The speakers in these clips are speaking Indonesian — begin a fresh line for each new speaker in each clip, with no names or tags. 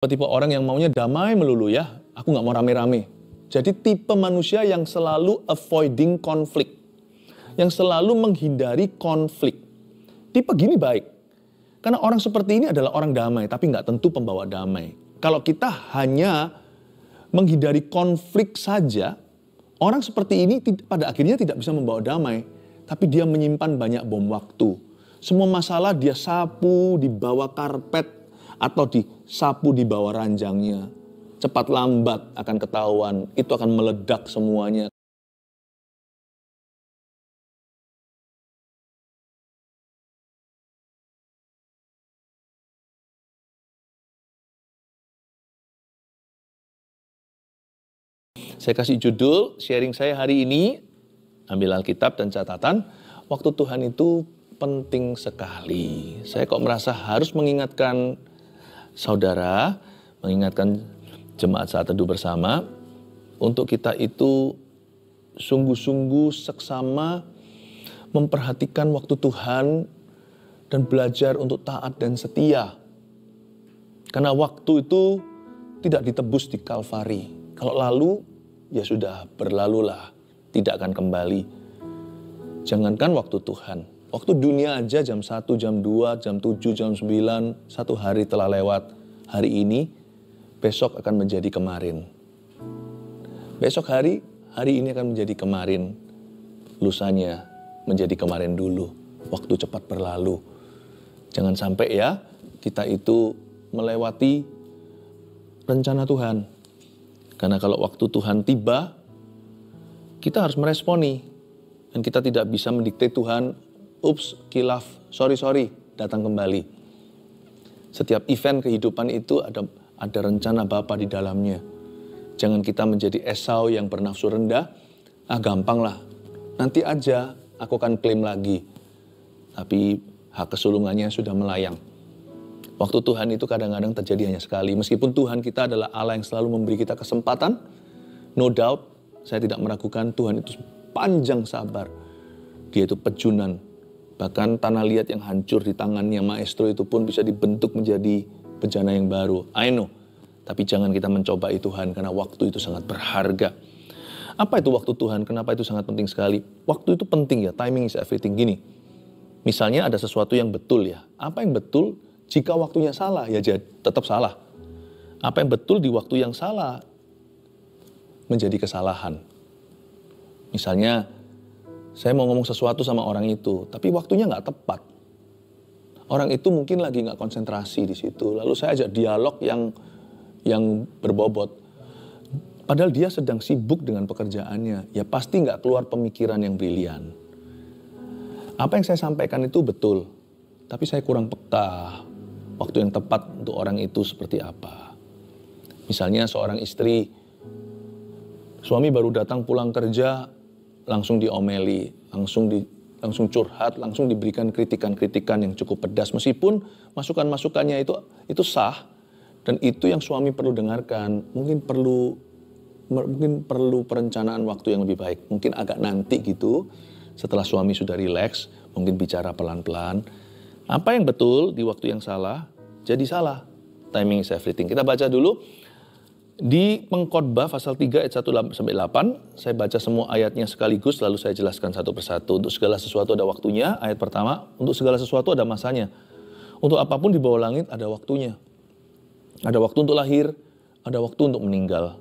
Tipe orang yang maunya damai melulu ya, aku nggak mau rame-rame. Jadi tipe manusia yang selalu avoiding konflik, yang selalu menghindari konflik. Tipe gini baik, karena orang seperti ini adalah orang damai, tapi nggak tentu pembawa damai. Kalau kita hanya menghindari konflik saja, orang seperti ini pada akhirnya tidak bisa membawa damai, tapi dia menyimpan banyak bom waktu. Semua masalah dia sapu di bawah karpet, atau disapu di bawah ranjangnya. Cepat lambat akan ketahuan, itu akan meledak semuanya. Saya kasih judul sharing saya hari ini, ambil Alkitab dan catatan, waktu Tuhan itu penting sekali. Saya kok merasa harus mengingatkan saudara, mengingatkan jemaat saat teduh bersama, untuk kita itu sungguh-sungguh seksama memperhatikan waktu Tuhan dan belajar untuk taat dan setia. Karena waktu itu tidak ditebus di Kalvari. Kalau lalu, ya sudah berlalulah, tidak akan kembali. Jangankan waktu Tuhan, waktu dunia aja jam 1, jam 2, jam 7, jam 9, satu hari telah lewat. Hari ini, besok akan menjadi kemarin. Besok hari ini akan menjadi kemarin. Lusanya menjadi kemarin dulu. Waktu cepat berlalu. Jangan sampai ya, kita itu melewati rencana Tuhan. Karena kalau waktu Tuhan tiba, kita harus meresponi. Dan kita tidak bisa mendikte Tuhan, ups, kilaf, sorry, datang kembali. Setiap event kehidupan itu ada rencana Bapa di dalamnya. Jangan kita menjadi Esau yang bernafsu rendah, gampang lah, nanti aja aku akan klaim lagi. Tapi hak kesulungannya sudah melayang. Waktu Tuhan itu kadang-kadang terjadi hanya sekali. Meskipun Tuhan kita adalah Allah yang selalu memberi kita kesempatan, no doubt, saya tidak meragukan Tuhan itu panjang sabar. Dia itu pejunan. Bahkan tanah liat yang hancur di tangannya maestro itu pun bisa dibentuk menjadi bejana yang baru. I know. Tapi jangan kita mencobai Tuhan karena waktu itu sangat berharga. Apa itu waktu Tuhan? Kenapa itu sangat penting sekali? Waktu itu penting ya, timing is everything. Gini, misalnya ada sesuatu yang betul ya. Apa yang betul? Jika waktunya salah, ya tetap salah. Apa yang betul di waktu yang salah menjadi kesalahan. Misalnya, saya mau ngomong sesuatu sama orang itu, tapi waktunya nggak tepat. Orang itu mungkin lagi nggak konsentrasi di situ. Lalu saya ajak dialog yang berbobot. Padahal dia sedang sibuk dengan pekerjaannya. Ya pasti nggak keluar pemikiran yang brilian. Apa yang saya sampaikan itu betul. Tapi saya kurang peka. Waktu yang tepat untuk orang itu seperti apa. Misalnya seorang istri, suami baru datang pulang kerja, langsung diomeli, langsung curhat, langsung diberikan kritikan-kritikan yang cukup pedas. Meskipun masukan-masukannya itu sah, dan itu yang suami perlu dengarkan. Mungkin perlu perencanaan waktu yang lebih baik. Mungkin agak nanti gitu, setelah suami sudah rileks, mungkin bicara pelan-pelan. Apa yang betul di waktu yang salah, jadi salah. Timing is everything. Kita baca dulu. Di Pengkhotbah pasal 3 ayat 1-8, saya baca semua ayatnya sekaligus, lalu saya jelaskan satu persatu. Untuk segala sesuatu ada waktunya, ayat pertama. Untuk segala sesuatu ada masanya. Untuk apapun di bawah langit ada waktunya. Ada waktu untuk lahir, ada waktu untuk meninggal.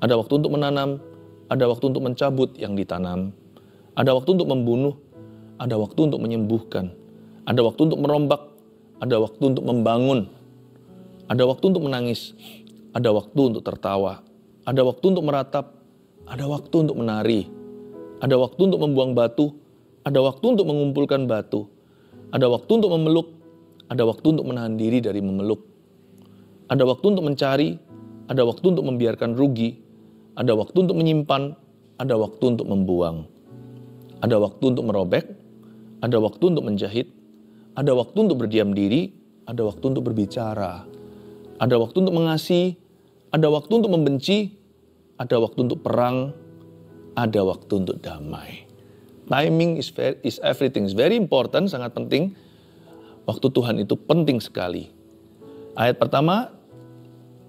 Ada waktu untuk menanam, ada waktu untuk mencabut yang ditanam. Ada waktu untuk membunuh, ada waktu untuk menyembuhkan. Ada waktu untuk merombak, ada waktu untuk membangun. Ada waktu untuk menangis, ada waktu untuk tertawa. Ada waktu untuk meratap, ada waktu untuk menari. Ada waktu untuk membuang batu, ada waktu untuk mengumpulkan batu. Ada waktu untuk memeluk, ada waktu untuk menahan diri dari memeluk. Ada waktu untuk mencari, ada waktu untuk membiarkan rugi. Ada waktu untuk menyimpan, ada waktu untuk membuang. Ada waktu untuk merobek, ada waktu untuk menjahit. Ada waktu untuk berdiam diri, ada waktu untuk berbicara. Ada waktu untuk mengasihi, ada waktu untuk membenci, ada waktu untuk perang, ada waktu untuk damai. Timing is everything, is very important, sangat penting. Waktu Tuhan itu penting sekali. Ayat pertama,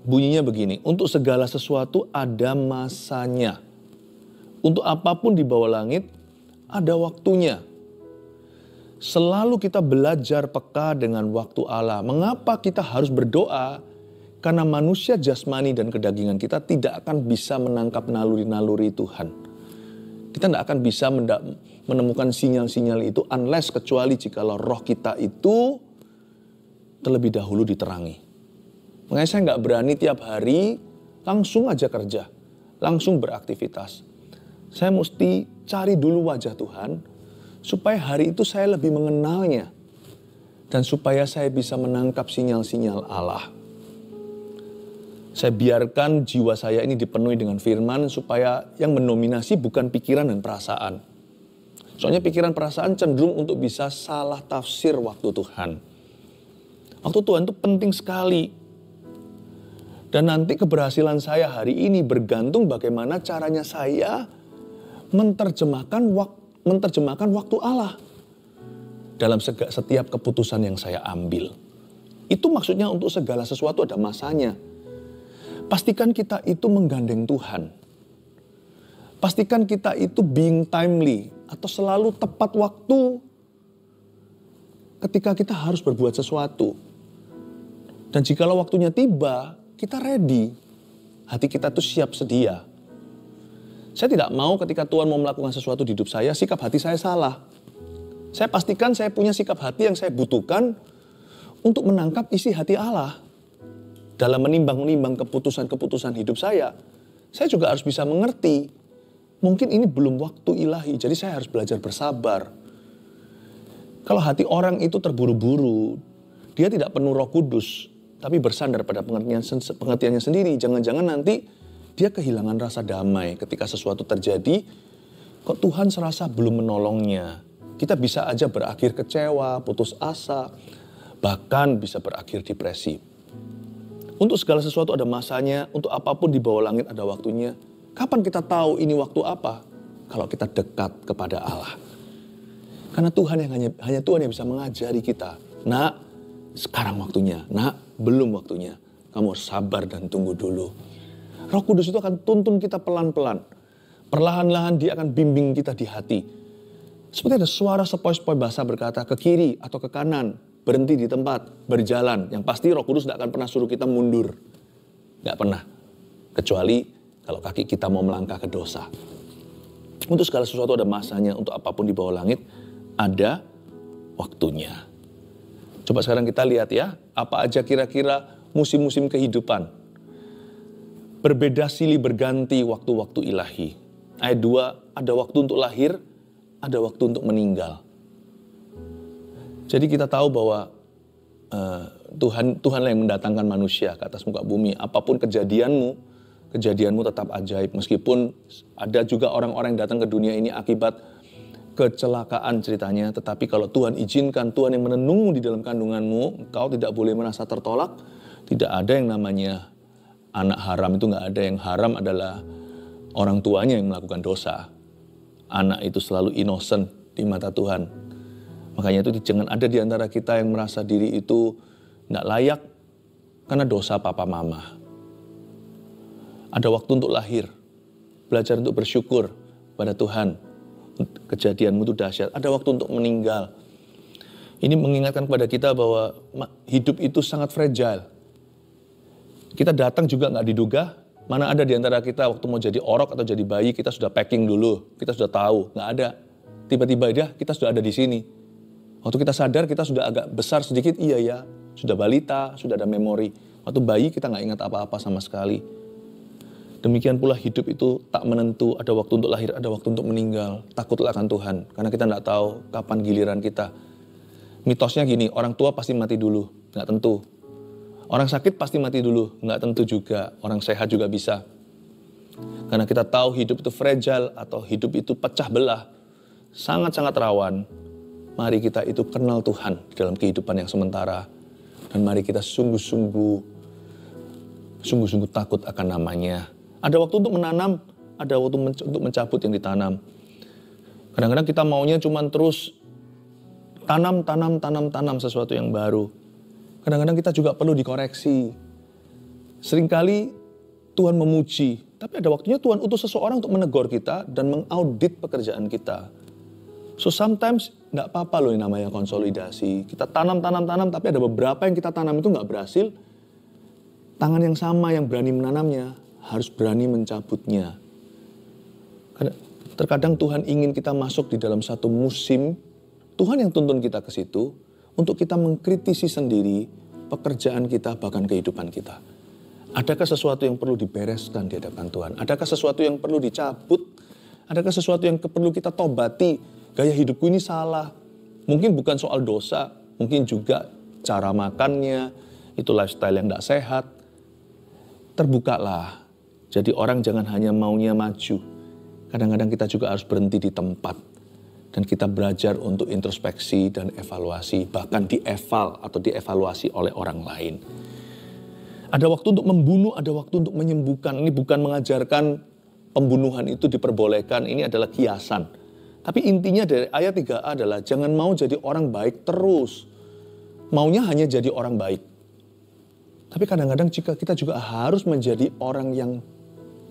Bunyinya begini, untuk segala sesuatu ada masanya. Untuk apapun di bawah langit ada waktunya. Selalu kita belajar peka dengan waktu Allah. Mengapa kita harus berdoa? Karena manusia jasmani dan kedagingan kita tidak akan bisa menangkap naluri-naluri Tuhan. Kita tidak akan bisa menemukan sinyal-sinyal itu unless kecuali jikalau roh kita itu terlebih dahulu diterangi. Makanya saya nggak berani tiap hari langsung aja kerja, langsung beraktivitas. Saya mesti cari dulu wajah Tuhan, supaya hari itu saya lebih mengenalnya. Dan supaya saya bisa menangkap sinyal-sinyal Allah. Saya biarkan jiwa saya ini dipenuhi dengan firman, supaya yang mendominasi bukan pikiran dan perasaan. Soalnya pikiran perasaan cenderung untuk bisa salah tafsir waktu Tuhan. Waktu Tuhan itu penting sekali. Dan nanti keberhasilan saya hari ini bergantung bagaimana caranya saya menerjemahkan waktu Allah dalam setiap keputusan yang saya ambil. Itu maksudnya untuk segala sesuatu ada masanya. Pastikan kita itu menggandeng Tuhan. Pastikan kita itu being timely atau selalu tepat waktu ketika kita harus berbuat sesuatu. Dan jikalau waktunya tiba, kita ready. Hati kita tuh siap sedia. Saya tidak mau ketika Tuhan mau melakukan sesuatu di hidup saya, sikap hati saya salah. Saya pastikan saya punya sikap hati yang saya butuhkan untuk menangkap isi hati Allah. Dalam menimbang-nimbang keputusan-keputusan hidup saya juga harus bisa mengerti. Mungkin ini belum waktu ilahi, jadi saya harus belajar bersabar. Kalau hati orang itu terburu-buru, dia tidak penuh Roh Kudus, tapi bersandar pada pengertiannya sendiri. Jangan-jangan nanti dia kehilangan rasa damai ketika sesuatu terjadi. Kok Tuhan serasa belum menolongnya. Kita bisa aja berakhir kecewa, putus asa, bahkan bisa berakhir depresi. Untuk segala sesuatu ada masanya, untuk apapun di bawah langit ada waktunya. Kapan kita tahu ini waktu apa? Kalau kita dekat kepada Allah. Karena Tuhan yang hanya Tuhan yang bisa mengajari kita. Nak, sekarang waktunya. Nak, belum waktunya. Kamu harus sabar dan tunggu dulu. Roh Kudus itu akan tuntun kita pelan-pelan. Perlahan-lahan dia akan bimbing kita di hati. Seperti ada suara sepoi-sepoi basah berkata ke kiri atau ke kanan. Berhenti di tempat, berjalan. Yang pasti Roh Kudus tidak akan pernah suruh kita mundur. Tidak pernah. Kecuali kalau kaki kita mau melangkah ke dosa. Untuk segala sesuatu ada masanya. Untuk apapun di bawah langit ada waktunya. Coba sekarang kita lihat ya, apa aja kira-kira musim-musim kehidupan. Berbeda silih berganti waktu-waktu ilahi. Ayat 2, ada waktu untuk lahir, ada waktu untuk meninggal. Jadi kita tahu bahwa Tuhanlah yang mendatangkan manusia ke atas muka bumi. Apapun kejadianmu tetap ajaib. Meskipun ada juga orang-orang yang datang ke dunia ini akibat kecelakaan ceritanya. Tetapi kalau Tuhan izinkan, Tuhan yang menenungmu di dalam kandunganmu, engkau tidak boleh merasa tertolak. Tidak ada yang namanya anak haram, itu nggak ada. Yang haram adalah orang tuanya yang melakukan dosa. Anak itu selalu innocent di mata Tuhan. Makanya itu jangan ada di antara kita yang merasa diri itu tidak layak karena dosa papa mama. Ada waktu untuk lahir, belajar untuk bersyukur pada Tuhan. Kejadianmu itu dahsyat. Ada waktu untuk meninggal. Ini mengingatkan kepada kita bahwa hidup itu sangat fragile. Kita datang juga nggak diduga. Mana ada di antara kita waktu mau jadi orok atau jadi bayi, kita sudah packing dulu, kita sudah tahu, nggak ada. Tiba-tiba aja kita sudah ada di sini. Waktu kita sadar kita sudah agak besar sedikit, iya ya, sudah balita, sudah ada memori. Waktu bayi kita nggak ingat apa-apa sama sekali. Demikian pula hidup itu tak menentu, ada waktu untuk lahir, ada waktu untuk meninggal. Takutlah akan Tuhan, karena kita nggak tahu kapan giliran kita. Mitosnya gini, orang tua pasti mati dulu, nggak tentu. Orang sakit pasti mati dulu, nggak tentu juga. Orang sehat juga bisa. Karena kita tahu hidup itu fragile atau hidup itu pecah belah. Sangat-sangat rawan. Mari kita itu kenal Tuhan dalam kehidupan yang sementara. Dan mari kita sungguh-sungguh takut akan namanya. Ada waktu untuk menanam, ada waktu untuk mencabut yang ditanam. Kadang-kadang kita maunya cuma terus tanam sesuatu yang baru. Kadang-kadang kita juga perlu dikoreksi. Seringkali Tuhan memuji, tapi ada waktunya Tuhan utus seseorang untuk menegur kita dan mengaudit pekerjaan kita. So sometimes nggak apa-apa loh yang namanya konsolidasi. Kita tanam, tapi ada beberapa yang kita tanam itu nggak berhasil. Tangan yang sama yang berani menanamnya harus berani mencabutnya. Terkadang Tuhan ingin kita masuk di dalam satu musim, Tuhan yang tuntun kita ke situ, untuk kita mengkritisi sendiri pekerjaan kita, bahkan kehidupan kita. Adakah sesuatu yang perlu dibereskan di hadapan Tuhan? Adakah sesuatu yang perlu dicabut? Adakah sesuatu yang perlu kita tobati? Gaya hidupku ini salah. Mungkin bukan soal dosa, mungkin juga cara makannya, itu lifestyle yang tidak sehat. Terbukalah. Jadi orang jangan hanya maunya maju. Kadang-kadang kita juga harus berhenti di tempat. Dan kita belajar untuk introspeksi dan evaluasi, bahkan dieval atau dievaluasi oleh orang lain. Ada waktu untuk membunuh, ada waktu untuk menyembuhkan. Ini bukan mengajarkan pembunuhan itu diperbolehkan, ini adalah kiasan. Tapi intinya dari ayat 3a adalah jangan mau jadi orang baik terus. Maunya hanya jadi orang baik. Tapi kadang-kadang kita juga harus menjadi orang yang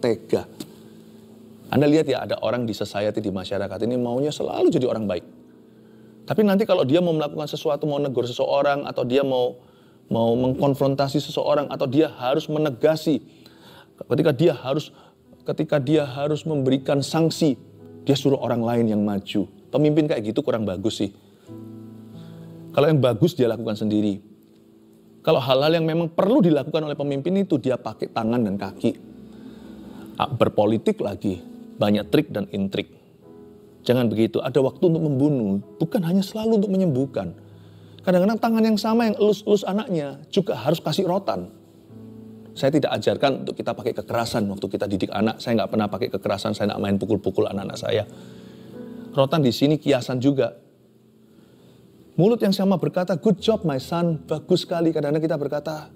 tega. Anda lihat ya, ada orang di society, di masyarakat ini maunya selalu jadi orang baik. Tapi nanti kalau dia mau melakukan sesuatu, mau negur seseorang, atau dia mau mengkonfrontasi seseorang, atau dia harus menegasi, ketika dia harus memberikan sanksi, dia suruh orang lain yang maju. Pemimpin kayak gitu kurang bagus sih. Kalau yang bagus dia lakukan sendiri. Kalau hal-hal yang memang perlu dilakukan oleh pemimpin itu dia pakai tangan dan kaki. Berpolitik lagi, banyak trik dan intrik. Jangan begitu, ada waktu untuk membunuh, bukan hanya selalu untuk menyembuhkan. Kadang-kadang tangan yang sama yang elus-elus anaknya juga harus kasih rotan. Saya tidak ajarkan untuk kita pakai kekerasan waktu kita didik anak. Saya nggak pernah pakai kekerasan, saya nggak main pukul-pukul anak-anak saya. Rotan di sini kiasan juga. Mulut yang sama berkata, good job my son, bagus sekali. Kadang-kadang kita berkata,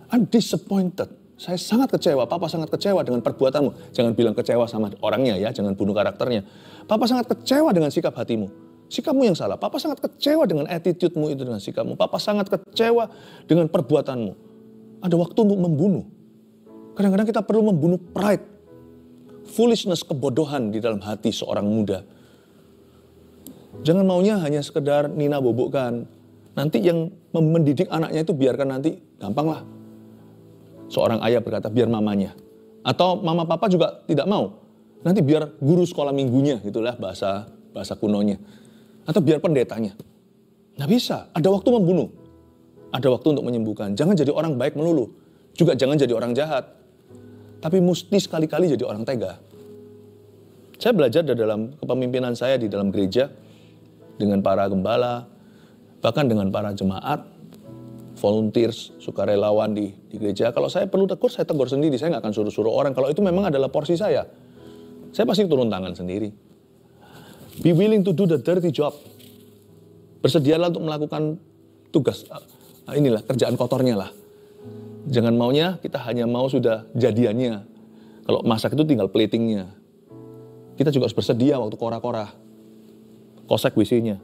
I'm disappointed. Saya sangat kecewa, Papa sangat kecewa dengan perbuatanmu. Jangan bilang kecewa sama orangnya ya, jangan bunuh karakternya. Papa sangat kecewa dengan sikap hatimu. Sikapmu yang salah. Papa sangat kecewa dengan attitude-mu itu, dengan sikapmu. Papa sangat kecewa dengan perbuatanmu. Ada waktu untuk membunuh. Kadang-kadang kita perlu membunuh pride, foolishness, kebodohan di dalam hati seorang muda. Jangan maunya hanya sekedar nina bobokkan. Nanti yang mendidik anaknya itu biarkan nanti, gampang lah. Seorang ayah berkata, biar mamanya. Atau mama papa juga tidak mau. Nanti biar guru sekolah minggunya, gitulah bahasa kunonya. Atau biar pendetanya. Nggak bisa, ada waktu membunuh. Ada waktu untuk menyembuhkan. Jangan jadi orang baik melulu. Juga jangan jadi orang jahat. Tapi mesti sekali-kali jadi orang tega. Saya belajar dalam kepemimpinan saya di dalam gereja. Dengan para gembala. Bahkan dengan para jemaat. Volunteers, sukarelawan di gereja. Kalau saya perlu tegur, saya tegur sendiri. Saya nggak akan suruh-suruh orang. Kalau itu memang adalah porsi saya. Saya pasti turun tangan sendiri. Be willing to do the dirty job. Bersedialah untuk melakukan tugas. Inilah kerjaan kotornya lah. Jangan maunya kita hanya mau sudah jadiannya. Kalau masak itu tinggal platingnya. Kita juga harus bersedia waktu kora-kora. Kosek WC-nya.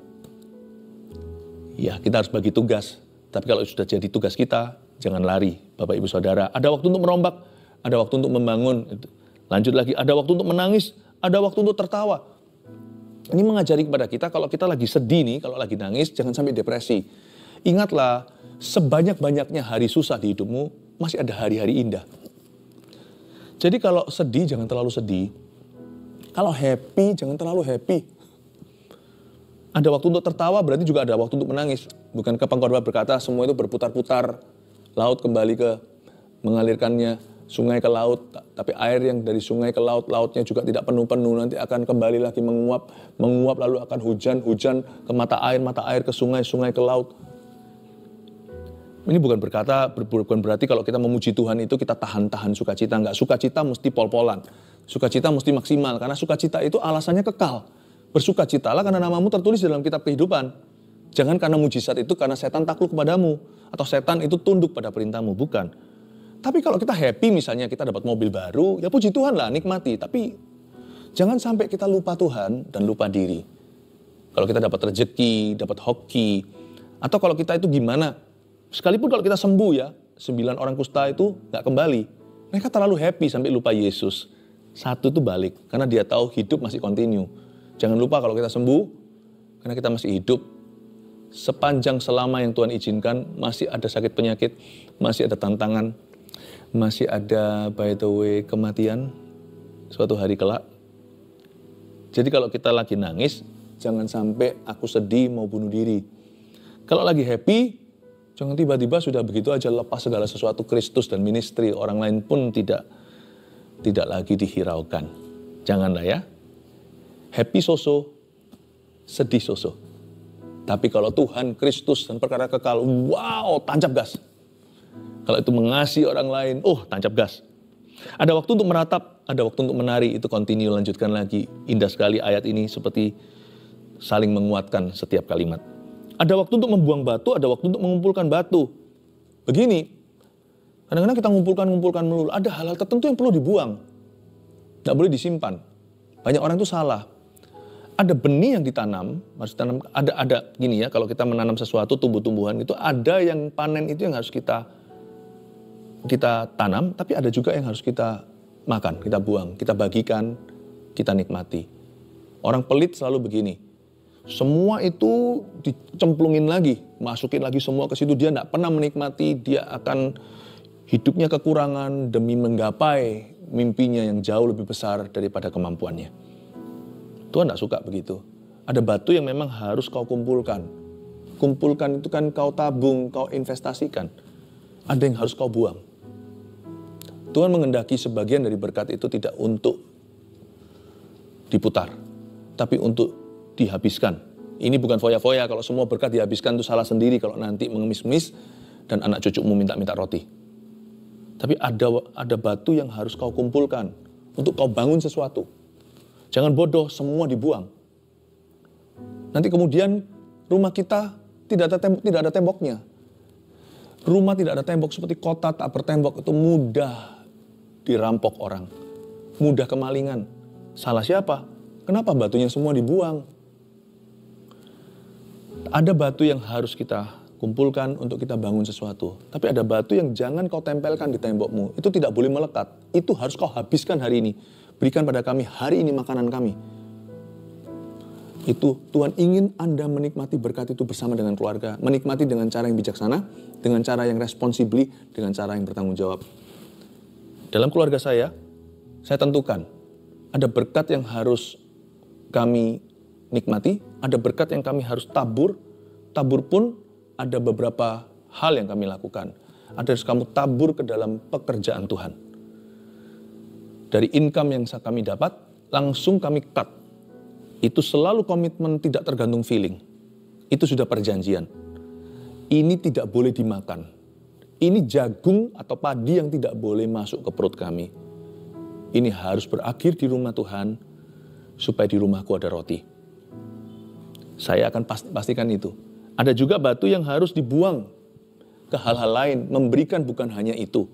Ya, kita harus bagi tugas. Tapi kalau sudah jadi tugas kita, jangan lari, Bapak Ibu Saudara. Ada waktu untuk merombak, ada waktu untuk membangun. Lanjut lagi, ada waktu untuk menangis, ada waktu untuk tertawa. Ini mengajari kepada kita kalau kita lagi sedih nih, kalau lagi nangis, jangan sampai depresi. Ingatlah, sebanyak-banyaknya hari susah di hidupmu, masih ada hari-hari indah. Jadi kalau sedih, jangan terlalu sedih. Kalau happy, jangan terlalu happy. Ada waktu untuk tertawa, berarti juga ada waktu untuk menangis. Bukankah pengkhotbah berkata, semua itu berputar-putar. Laut kembali ke mengalirkannya, sungai ke laut. Tapi air yang dari sungai ke laut, lautnya juga tidak penuh-penuh. Nanti akan kembali lagi menguap lalu akan hujan ke mata air ke sungai, sungai ke laut. Ini bukan berarti kalau kita memuji Tuhan itu kita tahan-tahan sukacita. Enggak, sukacita mesti pol-polan. Sukacita mesti maksimal, karena sukacita itu alasannya kekal. Bersukacitalah karena namamu tertulis dalam kitab kehidupan. Jangan karena mujizat itu karena setan takluk kepadamu. Atau setan itu tunduk pada perintahmu, bukan. Tapi kalau kita happy misalnya kita dapat mobil baru, ya puji Tuhan lah, nikmati. Tapi jangan sampai kita lupa Tuhan dan lupa diri. Kalau kita dapat rezeki, dapat hoki. Atau kalau kita itu gimana, sekalipun kalau kita sembuh ya, 9 orang kusta itu nggak kembali. Mereka terlalu happy sampai lupa Yesus. 1 itu balik, karena dia tahu hidup masih continue. Jangan lupa kalau kita sembuh, karena kita masih hidup. Sepanjang selama yang Tuhan izinkan, masih ada sakit penyakit, masih ada tantangan, masih ada by the way kematian suatu hari kelak. Jadi kalau kita lagi nangis, jangan sampai aku sedih mau bunuh diri. Kalau lagi happy, jangan tiba-tiba sudah begitu aja lepas segala sesuatu Kristus dan ministry, orang lain pun tidak lagi dihiraukan. Janganlah ya. Happy so-so, sedih so-so. Tapi kalau Tuhan, Kristus, dan perkara kekal, wow, tancap gas. Kalau itu mengasihi orang lain, tancap gas. Ada waktu untuk meratap, ada waktu untuk menari, itu continue, lanjutkan lagi. Indah sekali ayat ini seperti saling menguatkan setiap kalimat. Ada waktu untuk membuang batu, ada waktu untuk mengumpulkan batu. Begini, kadang-kadang kita ngumpulkan melulu, ada hal-hal tertentu yang perlu dibuang. Tidak boleh disimpan. Banyak orang itu salah. Ada benih yang ditanam, ada gini ya, kalau kita menanam sesuatu, tumbuh-tumbuhan itu ada yang panen itu yang harus kita tanam, tapi ada juga yang harus kita makan, kita buang, kita bagikan, kita nikmati. Orang pelit selalu begini, semua itu dicemplungin lagi, masukin lagi semua ke situ, dia tidak pernah menikmati, dia akan hidupnya kekurangan demi menggapai mimpinya yang jauh lebih besar daripada kemampuannya. Tuhan tidak suka begitu. Ada batu yang memang harus kau kumpulkan. Kumpulkan itu kan kau tabung, kau investasikan. Ada yang harus kau buang. Tuhan menghendaki sebagian dari berkat itu tidak untuk diputar, tapi untuk dihabiskan. Ini bukan foya-foya, kalau semua berkat dihabiskan itu salah sendiri kalau nanti mengemis-ngemis dan anak cucumu minta-minta roti. Tapi ada batu yang harus kau kumpulkan untuk kau bangun sesuatu. Jangan bodoh, semua dibuang. Nanti kemudian rumah kita tidak ada temboknya. Rumah tidak ada tembok seperti kota tak bertembok itu mudah dirampok orang. Mudah kemalingan. Salah siapa? Kenapa batunya semua dibuang? Ada batu yang harus kita kumpulkan untuk kita bangun sesuatu. Tapi ada batu yang jangan kau tempelkan di tembokmu. Itu tidak boleh melekat. Itu harus kau habiskan hari ini. Berikan pada kami hari ini makanan kami. Itu Tuhan ingin Anda menikmati berkat itu bersama dengan keluarga. Menikmati dengan cara yang bijaksana, dengan cara yang responsibly, dengan cara yang bertanggung jawab. Dalam keluarga saya tentukan ada berkat yang harus kami nikmati, ada berkat yang kami harus tabur. Tabur pun ada beberapa hal yang kami lakukan. Ada harus kamu tabur ke dalam pekerjaan Tuhan. Dari income yang kami dapat, langsung kami cut. Itu selalu komitmen, tidak tergantung feeling. Itu sudah perjanjian. Ini tidak boleh dimakan. Ini jagung atau padi yang tidak boleh masuk ke perut kami. Ini harus berakhir di rumah Tuhan, supaya di rumahku ada roti. Saya akan pastikan itu. Ada juga batu yang harus dibuang ke hal-hal lain. Memberikan bukan hanya itu.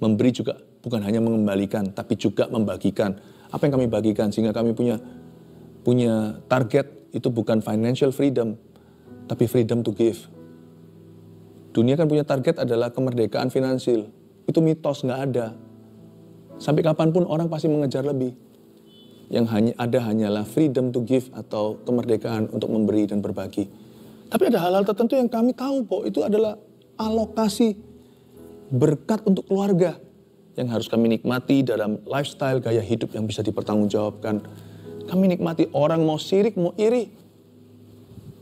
Memberi juga bukan hanya mengembalikan, tapi juga membagikan. Apa yang kami bagikan sehingga kami punya target itu bukan financial freedom, tapi freedom to give. Dunia kan punya target adalah kemerdekaan finansial. Itu mitos, nggak ada. Sampai kapanpun orang pasti mengejar lebih. Yang ada hanyalah freedom to give atau kemerdekaan untuk memberi dan berbagi. Tapi ada hal-hal tertentu yang kami tahu bahwa itu adalah alokasi berkat untuk keluarga yang harus kami nikmati dalam lifestyle gaya hidup yang bisa dipertanggungjawabkan. Kami nikmati orang mau sirik, mau iri.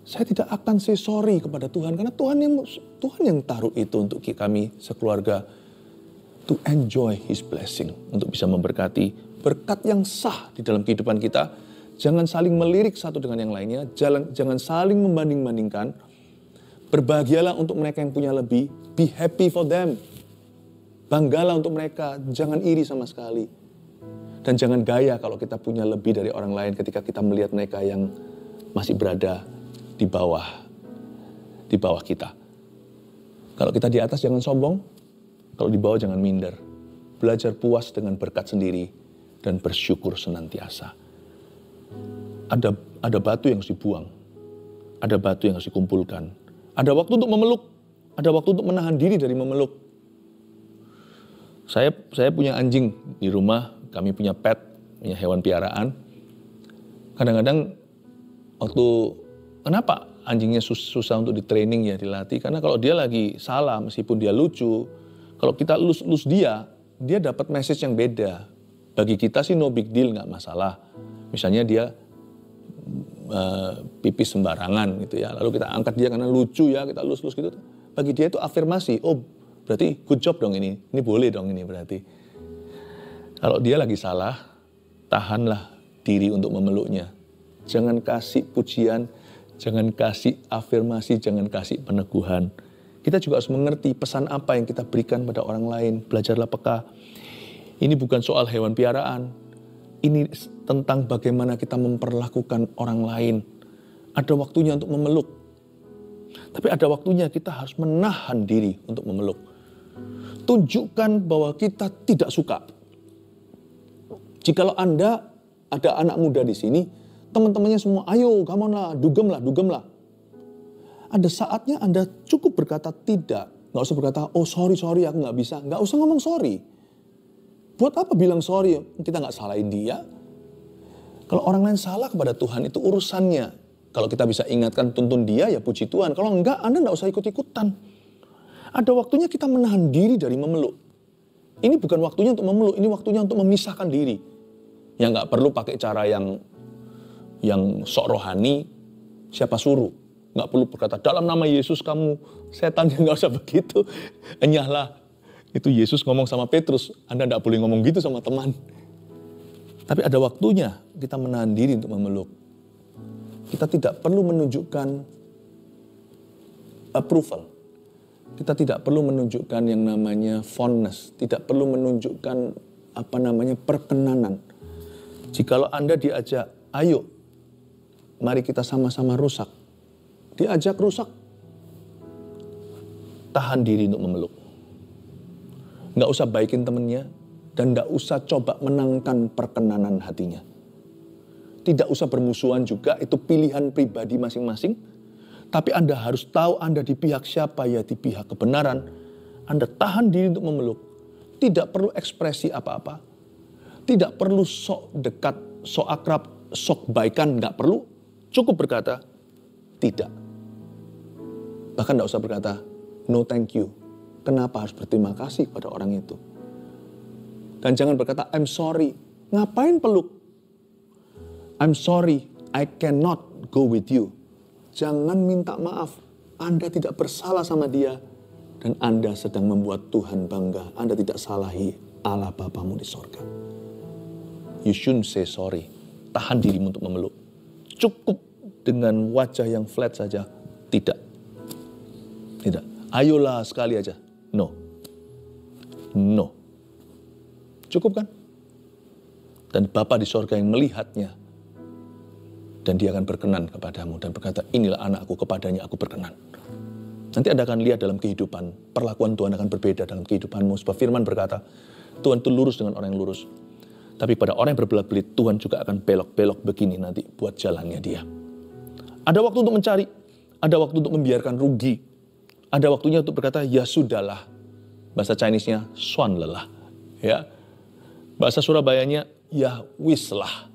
Saya tidak akan say sorry kepada Tuhan karena Tuhan yang taruh itu untuk kami sekeluarga to enjoy His blessing, untuk bisa memberkati berkat yang sah di dalam kehidupan kita. Jangan saling melirik satu dengan yang lainnya, jangan saling membanding-bandingkan. Berbahagialah untuk mereka yang punya lebih, be happy for them. Banggalah untuk mereka, jangan iri sama sekali. Dan jangan gaya kalau kita punya lebih dari orang lain ketika kita melihat mereka yang masih berada di bawah kita. Kalau kita di atas jangan sombong, kalau di bawah jangan minder. Belajar puas dengan berkat sendiri dan bersyukur senantiasa. Ada batu yang harus dibuang, ada batu yang harus dikumpulkan. Ada waktu untuk memeluk, ada waktu untuk menahan diri dari memeluk. Saya punya anjing di rumah, kami punya pet, punya hewan piaraan. Kadang-kadang kenapa anjingnya susah untuk di-training ya, dilatih? Karena kalau dia lagi salah, meskipun dia lucu, kalau kita lus dia dapat message yang beda. Bagi kita sih no big deal, nggak masalah. Misalnya dia pipis sembarangan gitu ya, lalu kita angkat dia karena lucu ya, kita lus gitu. Bagi dia itu afirmasi, oh berarti good job dong ini boleh dong ini berarti. Kalau dia lagi salah, tahanlah diri untuk memeluknya. Jangan kasih pujian, jangan kasih afirmasi, jangan kasih peneguhan. Kita juga harus mengerti pesan apa yang kita berikan pada orang lain. Belajarlah peka. Ini bukan soal hewan piaraan. Ini tentang bagaimana kita memperlakukan orang lain. Ada waktunya untuk memeluk. Tapi ada waktunya kita harus menahan diri untuk memeluk. Tunjukkan bahwa kita tidak suka. Jikalau Anda ada anak muda di sini, teman-temannya semua, ayo, come on lah, dugem lah. Ada saatnya Anda cukup berkata tidak. Nggak usah berkata, oh sorry aku nggak bisa. Nggak usah ngomong sorry. Buat apa bilang sorry? Kita nggak salahin dia. Kalau orang lain salah kepada Tuhan, itu urusannya. Kalau kita bisa ingatkan, tuntun dia, ya puji Tuhan. Kalau enggak, Anda nggak usah ikut-ikutan. Ada waktunya kita menahan diri dari memeluk. Ini bukan waktunya untuk memeluk, ini waktunya untuk memisahkan diri. Yang nggak perlu pakai cara yang sok rohani, siapa suruh. Nggak perlu berkata, dalam nama Yesus kamu setan, nggak usah begitu. Enyahlah. Itu Yesus ngomong sama Petrus, Anda nggak boleh ngomong gitu sama teman. Tapi ada waktunya kita menahan diri untuk memeluk. Kita tidak perlu menunjukkan approval. Kita tidak perlu menunjukkan yang namanya fondness. Tidak perlu menunjukkan perkenanan. Jikalau Anda diajak, ayo, mari kita sama-sama rusak. Diajak rusak, tahan diri untuk memeluk. Nggak usah baikin temennya, dan nggak usah coba menangkan perkenanan hatinya. Tidak usah bermusuhan juga, itu pilihan pribadi masing-masing. Tapi Anda harus tahu Anda di pihak siapa, ya di pihak kebenaran. Anda tahan diri untuk memeluk. Tidak perlu ekspresi apa-apa. Tidak perlu sok dekat, sok akrab, sok baikan, nggak perlu. Cukup berkata, tidak. Bahkan nggak usah berkata, no thank you. Kenapa harus berterima kasih kepada orang itu? Dan jangan berkata, I'm sorry. Ngapain peluk? I'm sorry, I cannot go with you. Jangan minta maaf. Anda tidak bersalah sama dia. Dan Anda sedang membuat Tuhan bangga. Anda tidak salahi Allah Bapamu di sorga. You shouldn't say sorry. Tahan dirimu untuk memeluk. Cukup dengan wajah yang flat saja. Tidak. Ayolah sekali aja. No. Cukup kan? Dan Bapa di sorga yang melihatnya. Dan dia akan berkenan kepadamu dan berkata, inilah anakku, kepadanya aku berkenan. Nanti Anda akan lihat dalam kehidupan, perlakuan Tuhan akan berbeda dalam kehidupanmu. Sebab firman berkata, Tuhan itu lurus dengan orang yang lurus. Tapi pada orang yang berbelat-belit, Tuhan juga akan belok-belok begini nanti buat jalannya dia. Ada waktu untuk mencari, ada waktu untuk membiarkan rugi. Ada waktunya untuk berkata, ya sudahlah. Bahasa Chinese-nya, swan lelah. Ya. Bahasa Surabayanya, ya wislah.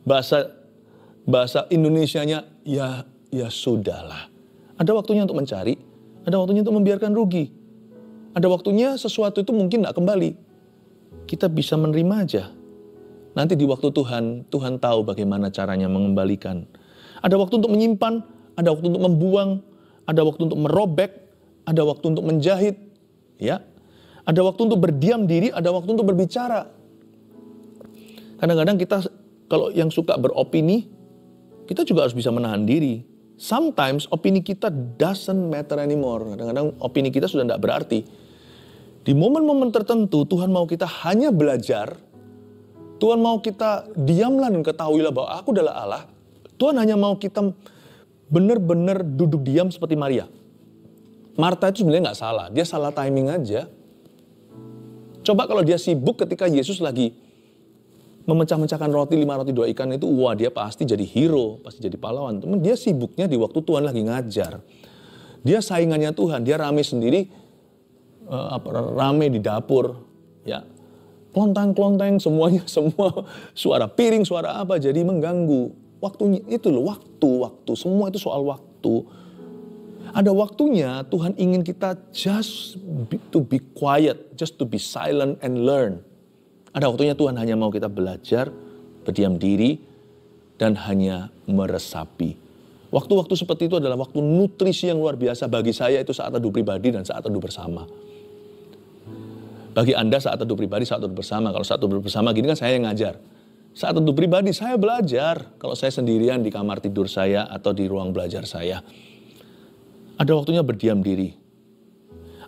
Bahasa Indonesianya, ya sudahlah. Ada waktunya untuk mencari, ada waktunya untuk membiarkan rugi. Ada waktunya sesuatu itu mungkin tidak kembali. Kita bisa menerima aja. Nanti di waktu Tuhan tahu bagaimana caranya mengembalikan. Ada waktu untuk menyimpan, ada waktu untuk membuang, ada waktu untuk merobek, ada waktu untuk menjahit. Ya, ada waktu untuk berdiam diri, ada waktu untuk berbicara. Kadang-kadang kita kalau yang suka beropini, kita juga harus bisa menahan diri. Sometimes opini kita doesn't matter anymore. Kadang-kadang opini kita sudah tidak berarti. Di momen-momen tertentu Tuhan mau kita hanya belajar. Tuhan mau kita diamlah dan ketahuilah bahwa aku adalah Allah. Tuhan hanya mau kita benar-benar duduk diam seperti Maria. Marta itu sebenarnya nggak salah. Dia salah timing aja. Coba kalau dia sibuk ketika Yesus lagi memecah-mecahkan roti, 5 roti 2 ikan itu, wah dia pasti jadi hero, pasti jadi pahlawan. Teman, dia sibuknya di waktu Tuhan lagi ngajar. Dia saingannya Tuhan, dia rame sendiri, rame di dapur, ya. Klontang-klontang semuanya, semua suara piring, suara apa jadi mengganggu. Waktunya itu loh, waktu, semua itu soal waktu. Ada waktunya Tuhan ingin kita to be quiet, just to be silent and learn. Ada waktunya Tuhan hanya mau kita belajar, berdiam diri, dan hanya meresapi. Waktu-waktu seperti itu adalah waktu nutrisi yang luar biasa bagi saya, itu saat teduh pribadi dan saat teduh bersama. Bagi Anda saat teduh pribadi, saat teduh bersama. Kalau saat teduh bersama gini kan saya yang ngajar. Saat teduh pribadi saya belajar. Kalau saya sendirian di kamar tidur saya atau di ruang belajar saya. Ada waktunya berdiam diri.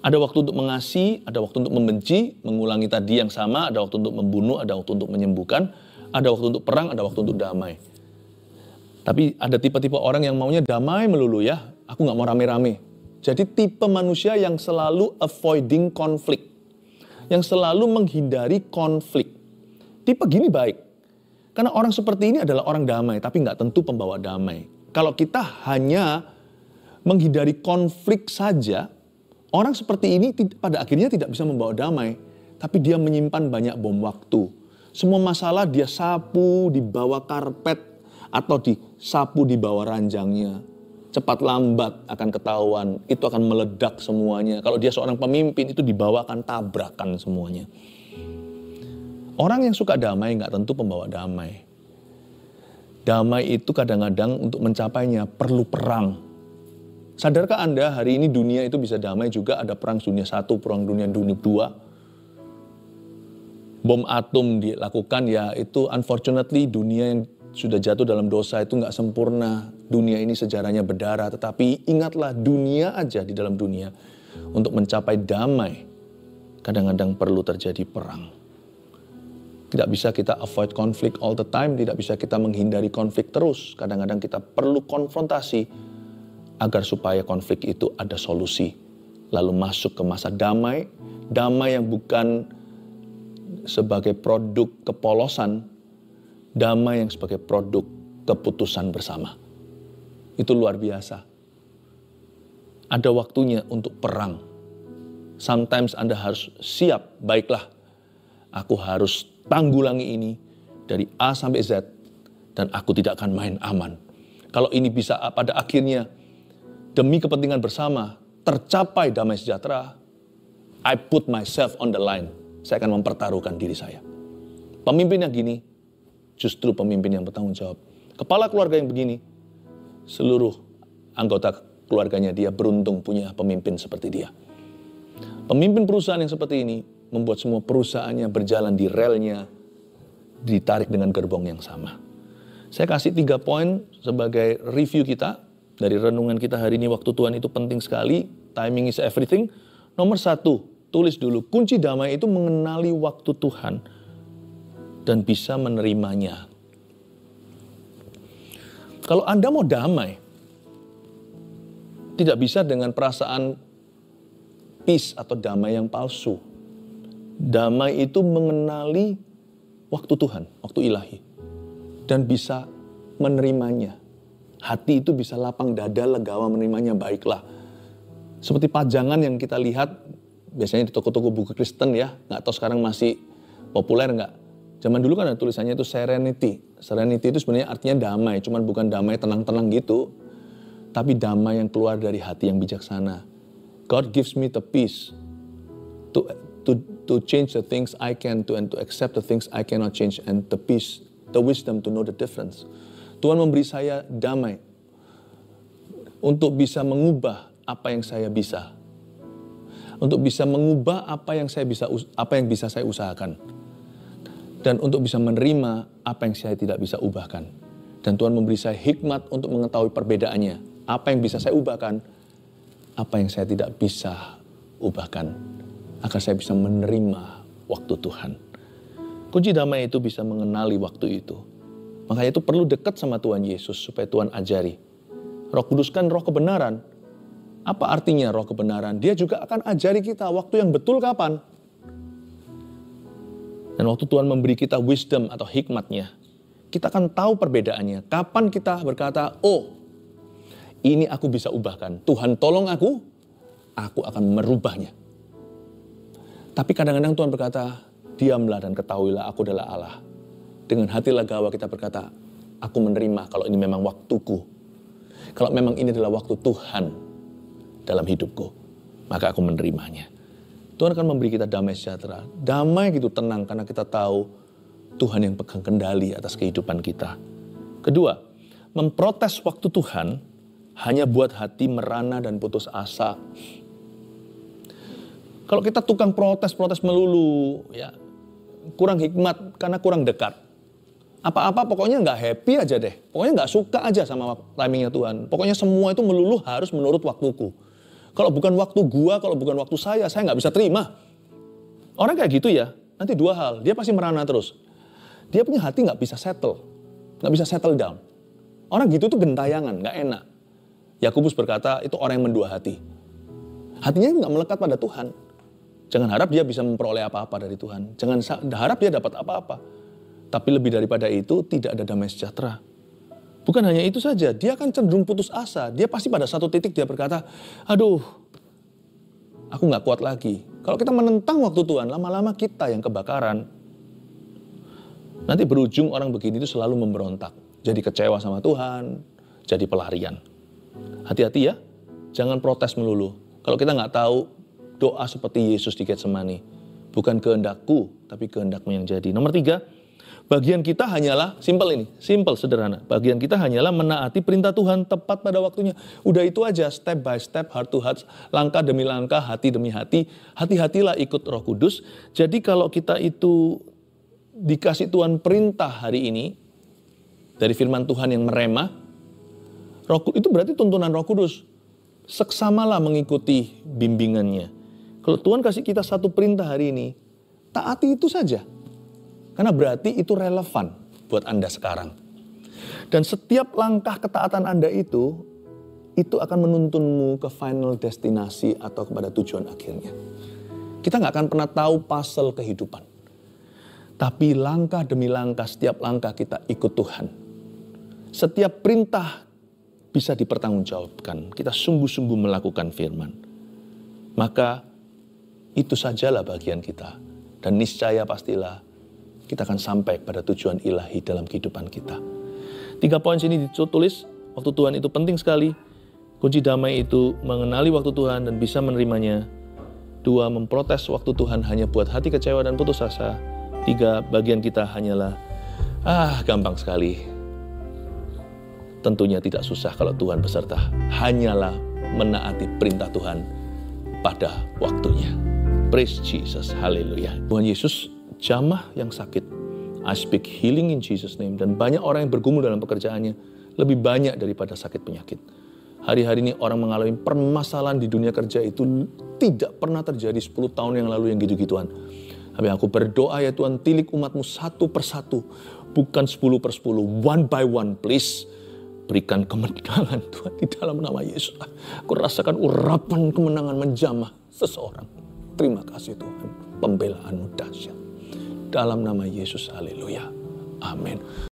Ada waktu untuk mengasihi, ada waktu untuk membenci, mengulangi tadi yang sama, ada waktu untuk membunuh, ada waktu untuk menyembuhkan, ada waktu untuk perang, ada waktu untuk damai. Tapi ada tipe-tipe orang yang maunya damai melulu ya. Aku gak mau rame-rame. Jadi tipe manusia yang selalu avoiding konflik. Yang selalu menghindari konflik. Tipe gini baik. Karena orang seperti ini adalah orang damai, tapi nggak tentu pembawa damai. Kalau kita hanya menghindari konflik saja, orang seperti ini pada akhirnya tidak bisa membawa damai. Tapi dia menyimpan banyak bom waktu. Semua masalah dia sapu di bawah karpet atau disapu di bawah ranjangnya. Cepat lambat akan ketahuan, itu akan meledak semuanya. Kalau dia seorang pemimpin, itu dibawakan tabrakan semuanya. Orang yang suka damai nggak tentu pembawa damai. Damai itu kadang-kadang untuk mencapainya perlu perang. Sadarkah Anda hari ini dunia itu bisa damai juga ada perang dunia 1, perang dunia 2. Bom atom dilakukan ya itu unfortunately dunia yang sudah jatuh dalam dosa itu nggak sempurna. Dunia ini sejarahnya berdarah, tetapi ingatlah dunia aja di dalam dunia untuk mencapai damai kadang-kadang perlu terjadi perang. Tidak bisa kita avoid konflik all the time, tidak bisa kita menghindari konflik terus. Kadang-kadang kita perlu konfrontasi agar supaya konflik itu ada solusi. Lalu masuk ke masa damai, damai yang bukan sebagai produk kepolosan, damai yang sebagai produk keputusan bersama. Itu luar biasa. Ada waktunya untuk perang. Sometimes Anda harus siap, baiklah, aku harus tanggulangi ini dari A sampai Z dan aku tidak akan main aman. Kalau ini bisa pada akhirnya demi kepentingan bersama tercapai damai sejahtera, I put myself on the line. Saya akan mempertaruhkan diri saya. Pemimpin yang gini justru pemimpin yang bertanggung jawab. Kepala keluarga yang begini, seluruh anggota keluarganya dia beruntung punya pemimpin seperti dia. Pemimpin perusahaan yang seperti ini membuat semua perusahaannya berjalan di relnya, ditarik dengan gerbong yang sama. Saya kasih 3 poin sebagai review kita, dari renungan kita hari ini, waktu Tuhan itu penting sekali, timing is everything. Nomor 1, tulis dulu, kunci damai itu mengenali waktu Tuhan dan bisa menerimanya. Kalau Anda mau damai, tidak bisa dengan perasaan peace atau damai yang palsu. Damai itu mengenali waktu Tuhan, waktu ilahi. Dan bisa menerimanya. Hati itu bisa lapang dada, legawa menerimanya, baiklah. Seperti pajangan yang kita lihat, biasanya di toko-toko buku Kristen ya. Nggak tahu sekarang masih populer nggak. Zaman dulu kan ada tulisannya itu serenity. Serenity itu sebenarnya artinya damai. Cuman bukan damai tenang-tenang gitu. Tapi damai yang keluar dari hati yang bijaksana. God gives me the peace to change the things I can to and to accept the things I cannot change, and the peace, the wisdom to know the difference. Tuhan memberi saya damai untuk bisa mengubah apa yang saya bisa, untuk bisa mengubah apa yang bisa saya usahakan, dan untuk bisa menerima apa yang saya tidak bisa ubahkan. Dan Tuhan memberi saya hikmat untuk mengetahui perbedaannya, apa yang bisa saya ubahkan, apa yang saya tidak bisa ubahkan. Agar saya bisa menerima waktu Tuhan. Kunci damai itu bisa mengenali waktu itu. Makanya itu perlu dekat sama Tuhan Yesus supaya Tuhan ajari. Roh Kudus kan roh kebenaran. Apa artinya roh kebenaran? Dia juga akan ajari kita waktu yang betul kapan. Dan waktu Tuhan memberi kita wisdom atau hikmatnya, kita akan tahu perbedaannya. Kapan kita berkata, oh ini aku bisa ubahkan. Tuhan tolong aku akan merubahnya. Tapi kadang-kadang Tuhan berkata, diamlah dan ketahuilah aku adalah Allah. Dengan hati legawa kita berkata, aku menerima kalau ini memang waktuku. Kalau memang ini adalah waktu Tuhan dalam hidupku, maka aku menerimanya. Tuhan akan memberi kita damai sejahtera. Damai gitu, tenang, karena kita tahu Tuhan yang pegang kendali atas kehidupan kita. Kedua, memprotes waktu Tuhan hanya buat hati merana dan putus asa. Kalau kita tukang protes melulu, ya kurang hikmat karena kurang dekat. Apa-apa pokoknya nggak happy aja deh. Pokoknya nggak suka aja sama timingnya Tuhan. Pokoknya semua itu melulu harus menurut waktuku. Kalau bukan waktu gua, kalau bukan waktu saya nggak bisa terima. Orang kayak gitu ya, nanti dua hal. Dia pasti merana terus. Dia punya hati nggak bisa settle down. Orang gitu tuh gentayangan, nggak enak. Yakobus berkata, itu orang yang mendua hati. Hatinya nggak melekat pada Tuhan. Jangan harap dia bisa memperoleh apa-apa dari Tuhan. Jangan harap dia dapat apa-apa. Tapi lebih daripada itu, tidak ada damai sejahtera. Bukan hanya itu saja, dia akan cenderung putus asa. Dia pasti pada satu titik dia berkata, aduh, aku nggak kuat lagi. Kalau kita menentang waktu Tuhan, lama-lama kita yang kebakaran. Nanti berujung orang begini itu selalu memberontak. Jadi kecewa sama Tuhan, jadi pelarian. Hati-hati ya, jangan protes melulu. Kalau kita nggak tahu, doa seperti Yesus di Getsemani. Bukan kehendakku, tapi kehendakmu yang jadi. Nomor 3, bagian kita hanyalah, simple sederhana. Bagian kita hanyalah menaati perintah Tuhan tepat pada waktunya. Udah itu aja, step by step, heart to heart, langkah demi langkah, hati demi hati. Hati-hatilah ikut Roh Kudus. Jadi kalau kita itu dikasih Tuhan perintah hari ini, dari firman Tuhan yang merema, itu berarti tuntunan Roh Kudus. Seksamalah mengikuti bimbingannya. Kalau Tuhan kasih kita satu perintah hari ini, taati itu saja. Karena berarti itu relevan buat Anda sekarang. Dan setiap langkah ketaatan Anda itu akan menuntunmu ke final destinasi atau kepada tujuan akhirnya. Kita nggak akan pernah tahu puzzle kehidupan. Tapi langkah demi langkah, setiap langkah kita ikut Tuhan. Setiap perintah bisa dipertanggungjawabkan. Kita sungguh-sungguh melakukan firman. Maka itu sajalah bagian kita. Dan niscaya pastilah kita akan sampai pada tujuan ilahi dalam kehidupan kita. 3 poin sini ditulis, waktu Tuhan itu penting sekali. Kunci damai itu mengenali waktu Tuhan dan bisa menerimanya. 2, memprotes waktu Tuhan hanya buat hati kecewa dan putus asa. 3, bagian kita hanyalah, gampang sekali. Tentunya tidak susah kalau Tuhan beserta. Hanyalah menaati perintah Tuhan pada waktunya. Praise Jesus, haleluya. Tuhan Yesus jamah yang sakit. I speak healing in Jesus name. Dan banyak orang yang bergumul dalam pekerjaannya. Lebih banyak daripada sakit penyakit. Hari-hari ini orang mengalami permasalahan di dunia kerja itu tidak pernah terjadi 10 tahun yang lalu yang gitu-gituan. Tapi aku berdoa ya Tuhan, tilik umatmu satu persatu. Bukan 10 per 10, one by one please. Berikan kemenangan Tuhan di dalam nama Yesus. Aku rasakan urapan kemenangan menjamah seseorang. Terima kasih Tuhan, pembelaanmu dahsyat. Dalam nama Yesus, haleluya. Amin.